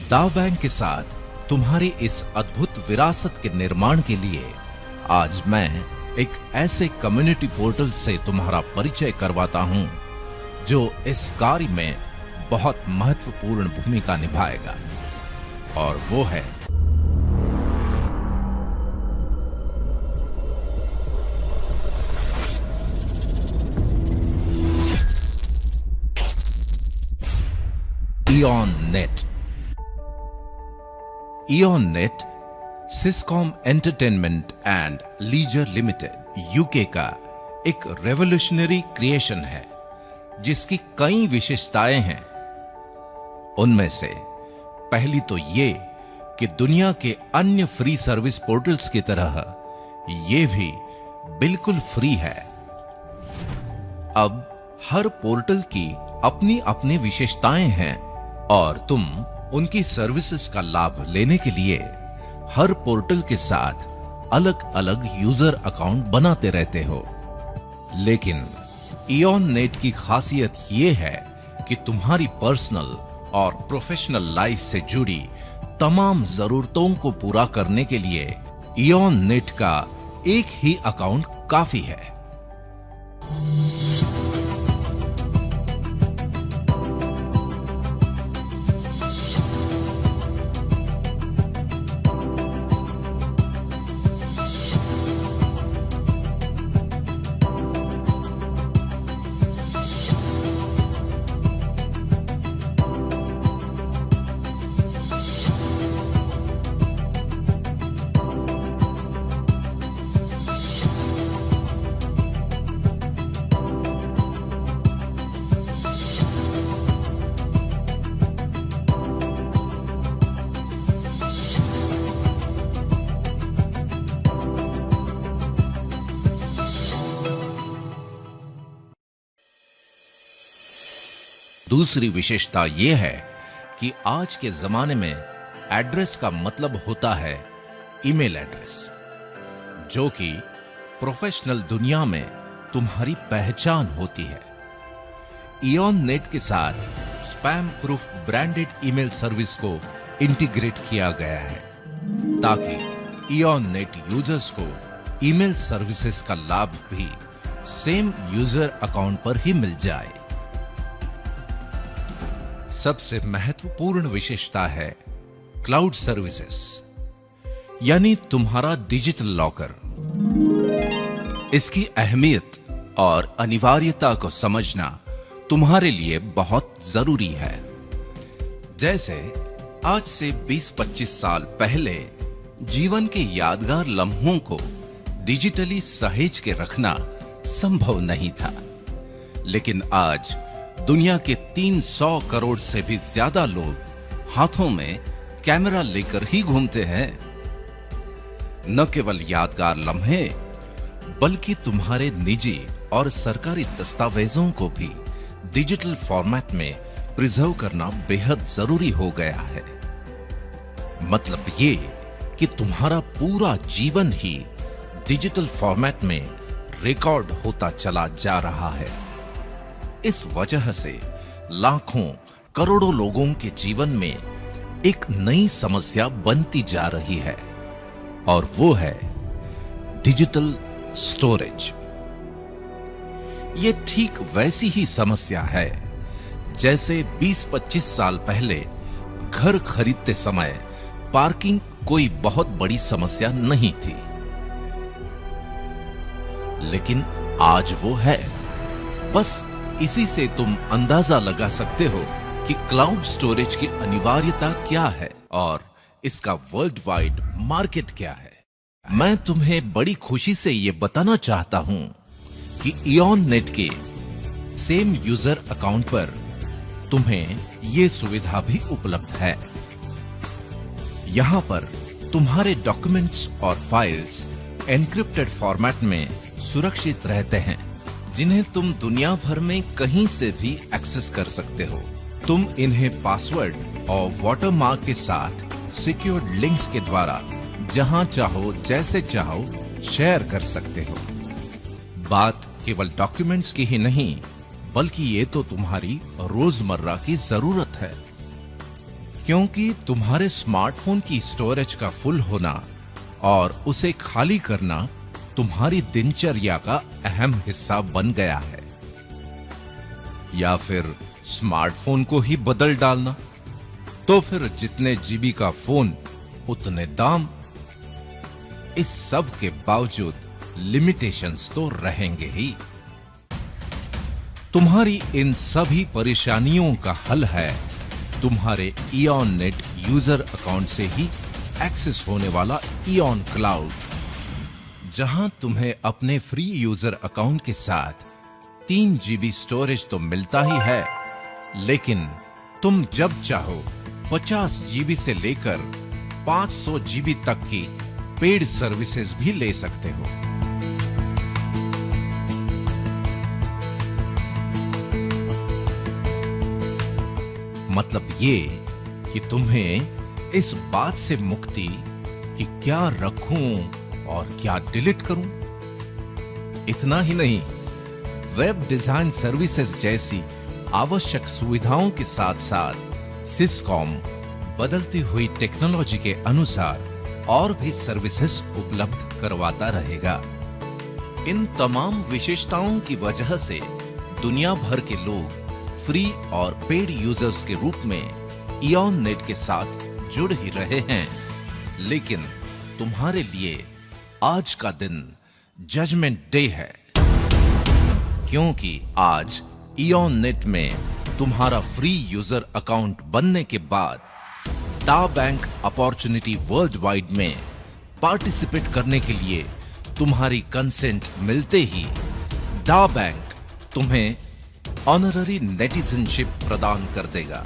दाव बैंक के साथ तुम्हारी इस अद्भुत विरासत के निर्माण के लिए आज मैं एक ऐसे कम्युनिटी पोर्टल से तुम्हारा परिचय करवाता हूं जो इस कार्य में बहुत महत्वपूर्ण भूमिका निभाएगा, और वो है Ion Net. Ion Net Syscom entertainment and leisure limited UK का एक रेवोल्यूशनरी क्रिएशन है जिसकी कई विशेषताएं हैं। उनमें से पहली तो ये कि दुनिया के अन्य फ्री सर्विस पोर्टल्स की तरह ये भी बिल्कुल फ्री है। अब हर पोर्टल की अपनी अपनी विशेषताएं हैं और तुम उनकी सर्विसेज का लाभ लेने के लिए हर पोर्टल के साथ अलग अलग यूजर अकाउंट बनाते रहते हो। लेकिन इयॉन नेट की खासियत यह है कि तुम्हारी पर्सनल और प्रोफेशनल लाइफ से जुड़ी तमाम जरूरतों को पूरा करने के लिए इयॉन नेट का एक ही अकाउंट काफी है। दूसरी विशेषता यह है कि आज के जमाने में एड्रेस का मतलब होता है ईमेल एड्रेस, जो कि प्रोफेशनल दुनिया में तुम्हारी पहचान होती है। इयॉन नेट के साथ spam proof branded email service को इंटीग्रेट किया गया है ताकि इयॉन नेट यूजर्स को ईमेल सर्विसेज का लाभ भी सेम यूजर अकाउंट पर ही मिल जाए। सबसे महत्वपूर्ण विशेषता है क्लाउड सर्विसेज, यानी तुम्हारा डिजिटल लॉकर। इसकी अहमियत और अनिवार्यता को समझना तुम्हारे लिए बहुत जरूरी है। जैसे आज से 20-25 साल पहले जीवन के यादगार लम्हों को डिजिटली सहेज के रखना संभव नहीं था, लेकिन आज दुनिया के 300 करोड़ से भी ज्यादा लोग हाथों में कैमरा लेकर ही घूमते हैं। न केवल यादगार लम्हे बल्कि तुम्हारे निजी और सरकारी दस्तावेजों को भी डिजिटल फॉर्मेट में प्रिजर्व करना बेहद जरूरी हो गया है। मतलब ये कि तुम्हारा पूरा जीवन ही डिजिटल फॉर्मेट में रिकॉर्ड होता चला जा रहा है। इस वजह से लाखों करोड़ों लोगों के जीवन में एक नई समस्या बनती जा रही है, और वो है डिजिटल स्टोरेज। ये ठीक वैसी ही समस्या है जैसे 20-25 साल पहले घर खरीदते समय पार्किंग कोई बहुत बड़ी समस्या नहीं थी, लेकिन आज वो है। बस इसी से तुम अंदाजा लगा सकते हो कि क्लाउड स्टोरेज की अनिवार्यता क्या है और इसका वर्ल्ड वाइड मार्केट क्या है। मैं तुम्हें बड़ी खुशी से यह बताना चाहता हूं कि इयॉन नेट के सेम यूजर अकाउंट पर तुम्हें यह सुविधा भी उपलब्ध है। यहां पर तुम्हारे डॉक्यूमेंट्स और फाइल्स एन्क्रिप्टेड फॉर्मेट में सुरक्षित रहते हैं, जिन्हें तुम दुनिया भर में कहीं से भी एक्सेस कर सकते हो। तुम इन्हें पासवर्ड और वाटरमार्क के साथ सिक्योर्ड लिंक्स के द्वारा जहां चाहो जैसे चाहो शेयर कर सकते हो। बात केवल डॉक्यूमेंट्स की ही नहीं, बल्कि ये तो तुम्हारी रोजमर्रा की जरूरत है। क्योंकि तुम्हारे स्मार्टफोन की स्टोरेज का फुल होना और उसे खाली करना तुम्हारी दिनचर्या का अहम हिस्सा बन गया है। या फिर स्मार्टफोन को ही बदल डालना, तो फिर जितने जीबी का फोन उतने दाम। इस सब के बावजूद लिमिटेशंस तो रहेंगे ही। तुम्हारी इन सभी परेशानियों का हल है तुम्हारे इयॉन नेट यूजर अकाउंट से ही एक्सेस होने वाला इयॉन क्लाउड, जहां तुम्हें अपने फ्री यूजर अकाउंट के साथ 3 जीबी स्टोरेज तो मिलता ही है, लेकिन तुम जब चाहो 50 जीबी से लेकर 500 जीबी तक की पेड सर्विसेज भी ले सकते हो। मतलब ये कि तुम्हें इस बात से मुक्ति कि क्या रखूं और क्या डिलीट करूं। इतना ही नहीं, वेब डिजाइन सर्विसेज जैसी आवश्यक सुविधाओं के साथ साथ सिस्कॉम बदलती हुई टेक्नोलॉजी के अनुसार और भी सर्विसेज उपलब्ध करवाता रहेगा। इन तमाम विशेषताओं की वजह से दुनिया भर के लोग फ्री और पेड यूजर्स के रूप में इयॉन नेट के साथ जुड़ ही रहे हैं। लेकिन तुम्हारे लिए आज का दिन जजमेंट डे है, क्योंकि आज इयॉन नेट में तुम्हारा फ्री यूजर अकाउंट बनने के बाद दा बैंक अपॉर्चुनिटी वर्ल्ड वाइड में पार्टिसिपेट करने के लिए तुम्हारी कंसेंट मिलते ही दा बैंक तुम्हें ऑनररी नेटिजनशिप प्रदान कर देगा।